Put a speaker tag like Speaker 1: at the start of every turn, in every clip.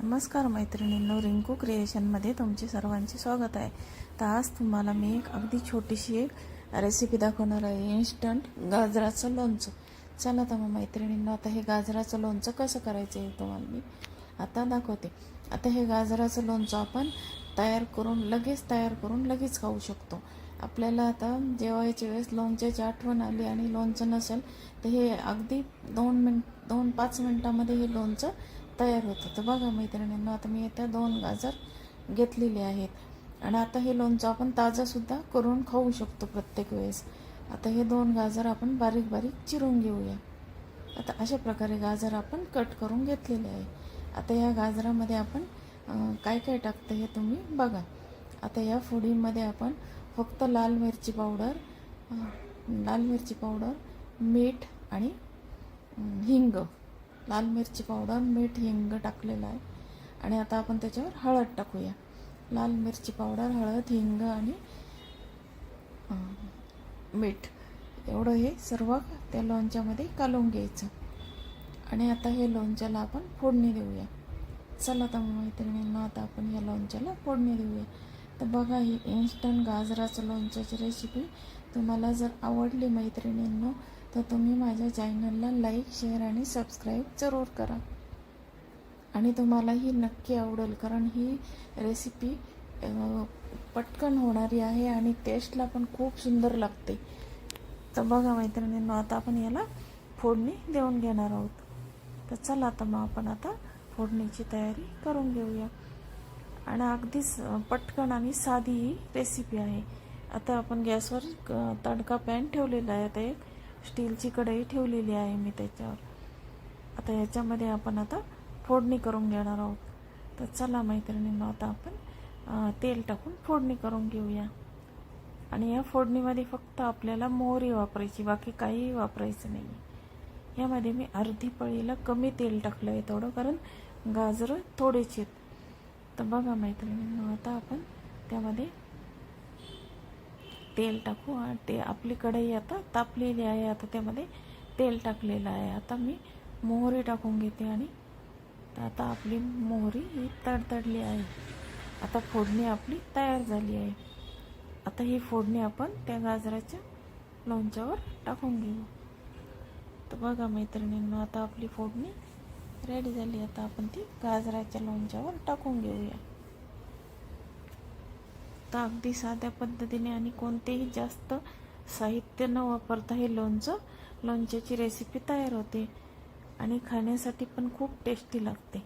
Speaker 1: नमस्कार मैत्रिणींनो, रिंकू क्रिएशनमध्ये तुमचे सर्वांचे स्वागत आहे. तर आज तुम्हाला मी एक अगदी छोटीशी एक रेसिपी दाखवणार आहे, इन्स्टंट गाजराचं लोणचं. चला तर मग मैत्रिणींनो, आता हे गाजराचं लोणचं कसं करायचं आहे तुम्हाला मी आता दाखवते. आता हे गाजराचं लोणचं आपण लगेच तयार करून लगेच खाऊ शकतो. आपल्याला आता जेवायच्या वेळेस लोणच्याची आठवण आली आणि लोणचं नसेल तर हे अगदी 2-5 मिनटामध्ये हे लोणचं तयार होतं. तर बघा मैत्रिणींनो, आता मी इथं 2 गाजर घेतलेले आहेत आणि आता हे लोणचं आपण ताजंसुद्धा करून खाऊ शकतो प्रत्येक वेळेस. आता हे 2 गाजर आपण बारीक बारीक चिरून घेऊया. आता अशा प्रकारे गाजर आपण कट करून घेतलेले आहे. आता या गाजरामध्ये आपण काय काय टाकतं हे तुम्ही बघा. आता या फोडीमध्ये आपण फक्त लाल मिरची पावडर, मीठ आणि हिंग, लाल मिरची पावडर, मीठ, हिंग टाकलेलं आहे. आणि आता आपण त्याच्यावर हळद टाकूया. लाल मिरची पावडर, हळद, हिंग आणि मीठ एवढं हे सर्व त्या लोणच्यामध्ये कालवून घ्यायचं. आणि आता हे लोणच्याला आपण फोडणी देऊया. चला तर मैत्रिणींना, आता आपण या लोणच्याला फोडणी देऊया. तर बघा, ही इन्स्टंट गाजराचं लोणच्याची रेसिपी तुम्हाला जर आवडली मैत्रिणींनो, तर तुम्ही माझ्या चॅनलला लाईक, शेअर आणि सबस्क्राईब जरूर करा. आणि तुम्हाला ही नक्की आवडेल, कारण ही रेसिपी पटकन होणारी आहे आणि टेस्टला पण खूप सुंदर लागते. तर बघा मैत्रिणींनो, आता आपण याला फोडणी देऊन घेणार आहोत. तर चला तर मग आपण आता फोडणीची तयारी करून घेऊया. आणि अगदीच पटकन आणि साधी ही रेसिपी आहे. आता आपण गॅसवर तडका पॅन ठेवलेला आहे. आता एक स्टीलची कढई ठेवलेली आहे मी त्याच्यावर. आता याच्यामध्ये आपण आता फोडणी करून घेणार आहोत. तर चला मैत्रिणींनो, आता आपण तेल टाकून फोडणी करून घेऊया. आणि या फोडणीमध्ये फक्त आपल्याला मोहरी वापरायची, बाकी काहीही वापरायचं नाही. यामध्ये मी अर्धी पळीला कमी तेल टाकलं आहे थोडं, कारण गाजरं थोडेच आहेत. तर बघा मैत्रिणींनो, आता आपण त्यामध्ये तेल टाकू. आपली कढई आता तापलेली आहे. आता त्यामध्ये तेल टाकलेलं आहे. आता मी मोहरी टाकून घेते. आणि आता आपली मोहरी ही तडतडली आहे. आता फोडणी आपली तयार झाली आहे. आता ही फोडणी आपण त्या गाजराच्या लोणच्यावर टाकून घेऊ. तर बघा मैत्रिणींनो, आता आपली फोडणी रेडी झाली. आता आपण ती गाजराच्या लोणच्यावर टाकून घेऊया. तर अगदी साध्या पद्धतीने आणि कोणतेही जास्त साहित्य न वापरता हे लोणच्याची रेसिपी तयार होते आणि खाण्यासाठी पण खूप टेस्टी लागते.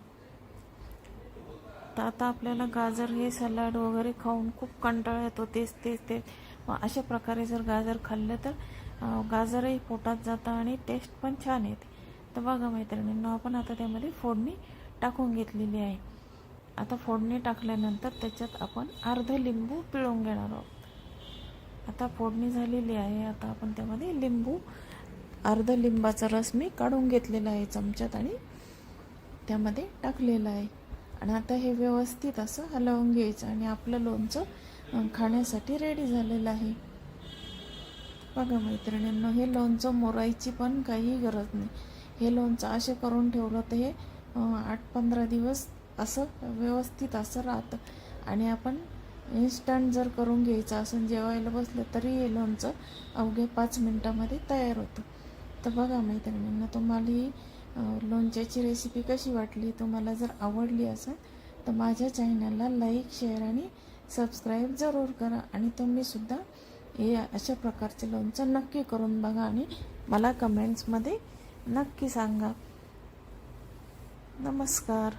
Speaker 1: तर आता आपल्याला गाजर हे सलाड वगैरे खाऊन खूप कंटाळा येतो, तेच. मग अशा प्रकारे जर गाजर खाल्लं तर गाजरही पोटात जातं आणि टेस्ट पण छान येते. तर बघा मैत्रिणींनो, आपण आता त्यामध्ये फोडणी टाकून घेतलेली आहे. आता फोडणी टाकल्यानंतर त्याच्यात आपण अर्ध लिंबू पिळून घेणार आहोत. आता फोडणी झालेली आहे. आता आपण त्यामध्ये अर्ध लिंबाचा रस मी काढून घेतलेला आहे चमच्यात आणि त्यामध्ये टाकलेलं आहे. आणि आता हे व्यवस्थित असं हलवून घ्यायचं आणि आपलं लोणचं खाण्यासाठी रेडी झालेलं आहे. बघा मैत्रिणींनो, हे लोणचं मोरायची पण काही गरज नाही. हे लोणचं असे करून ठेवलं तर हे 8-15 दिवस असं व्यवस्थित असं राहतं. आणि आपण इन्स्टंट जर करून घ्यायचं असं जेवायला बसलं तरी हे लोणचं अवघ्या 5 मिनटामध्ये तयार होतं. तर बघा मैत्रिणींना, तुम्हाला ही लोणच्याची रेसिपी कशी वाटली? तुम्हाला जर आवडली असेल तर माझ्या चॅनलला लाईक, शेअर आणि सबस्क्राईब जरूर करा. आणि तुम्हीसुद्धा हे अशा प्रकारचे लोणचं नक्की करून बघा आणि मला कमेंट्समध्ये नक्की सांगा. नमस्कार.